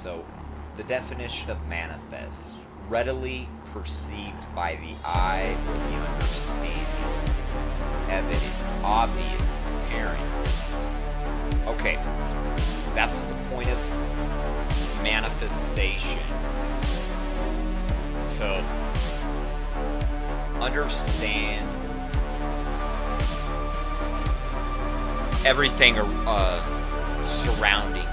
So, the definition of manifest: readily perceived by the eye or the understanding, evident, obvious, apparent. Okay, that's the point of manifestation, is to understand everything surrounding you.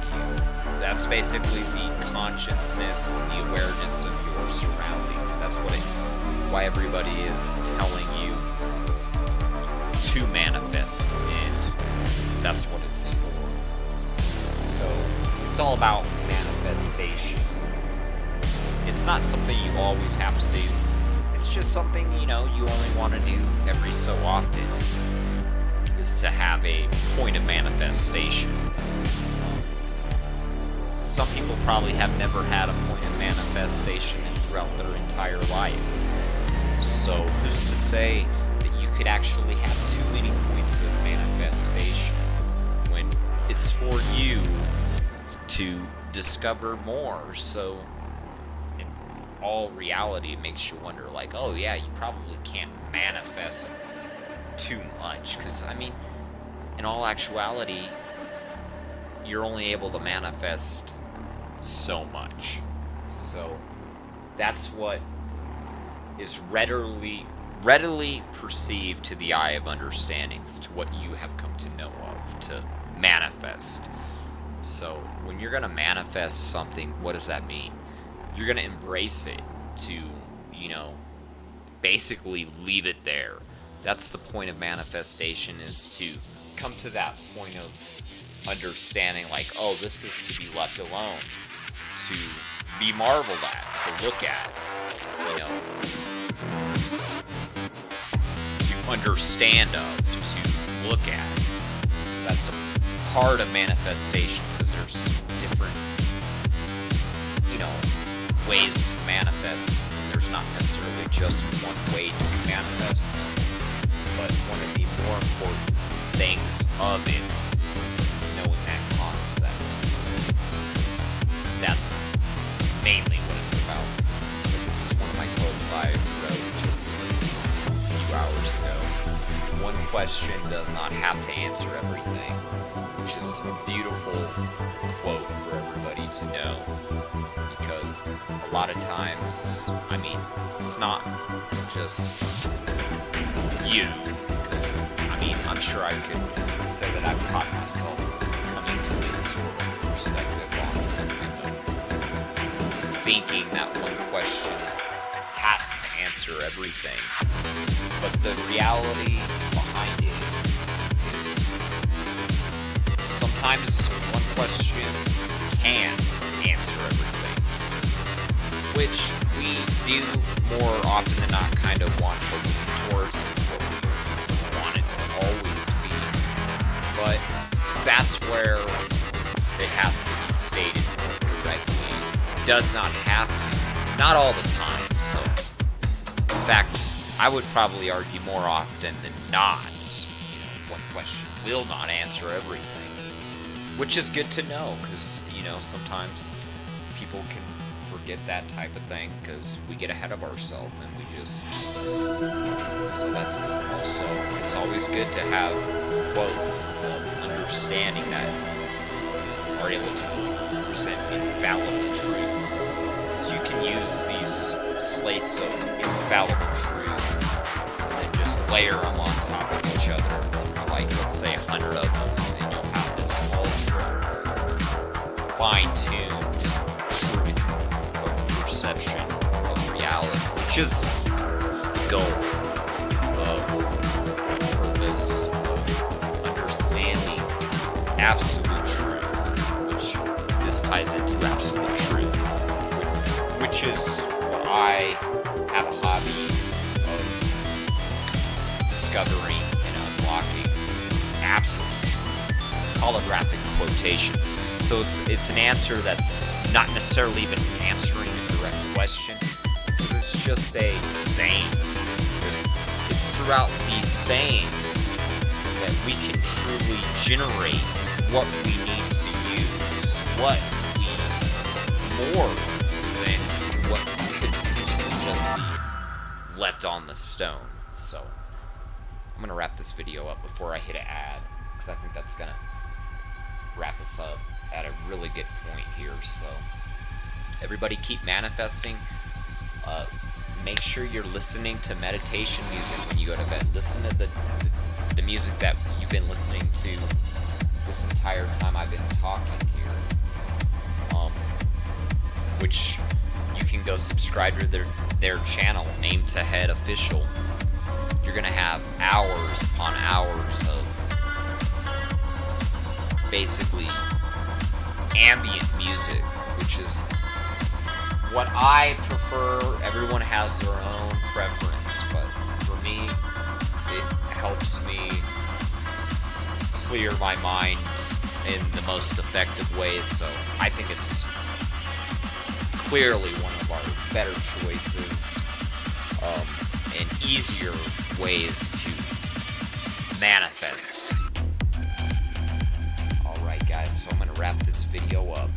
That's basically the consciousness and the awareness of your surroundings. That's why everybody is telling you to manifest, and that's what it's for. So it's all about manifestation. It's not something you always have to do. It's just something, you only want to do every so often, is to have a point of manifestation. Some people probably have never had a point of manifestation throughout their entire life. So who's to say that you could actually have too many points of manifestation when it's for you to discover more? So in all reality, it makes you wonder, like, oh yeah, you probably can't manifest too much, because in all actuality, you're only able to manifest so much. So that's what is readily perceived to the eye of understandings, to what you have come to know of, to manifest. So when you're going to manifest something, what does that mean? You're going to embrace it, to basically leave it there. That's the point of manifestation, is to come to that point of understanding, like, oh, this is to be left alone, to be marveled at, to look at, to understand of, to look at. That's a part of manifestation, because there's different, ways to manifest. There's not necessarily just one way to manifest, but one of the more important things of it is knowing that concept. That's mainly what it's about. So this is one of my quotes I wrote just a few hours ago. One question does not have to answer everything, which is a beautiful quote for everybody to know. Because a lot of times, it's not just you. Because, I'm sure I could say that I've caught myself coming to this sort of perspective on something, of thinking that one question has to answer everything. But the reality behind it is sometimes one question can answer everything, which we do more often than not kind of want to lean towards what we want it to always be. But that's where it has to be stated correctly. It does not have to. Not all the time. So, in fact, I would probably argue more often than not, one question will not answer everything. Which is good to know, because, sometimes people can forget that type of thing, because we get ahead of ourselves and we just... So that's also... It's always good to have quotes of understanding that are able to present infallible truth. So you can use these slates of infallible truth and then just layer them on top of each other. Like, let's say 100 of them, and you'll have this ultra fine-tuned truth of perception of reality, which is the goal of purpose of understanding absolute truth, which this ties into absolute truth, which is what I have a hobby of discovering and unlocking. It's absolute truth, holographic quotation. So it's an answer that's not necessarily even answering a direct question, because it's just a saying. It's throughout these sayings that we can truly generate what we need to use, what we more than what could potentially just be left on the stone. So I'm gonna wrap this video up before I hit an ad, because I think that's gonna wrap us up at a really good point here. So everybody keep manifesting. Make sure you're listening to meditation music when you go to bed. Listen to the music that you've been listening to this entire time I've been talking here. Which you can go subscribe to their channel, Aim to Head Official. You're gonna have hours upon hours of basically ambient music, which is what I prefer. Everyone has their own preference, but for me, it helps me clear my mind in the most effective ways. So I think it's clearly one of our better choices and easier ways to manifest. Alright guys, so I'm going to wrap this video up.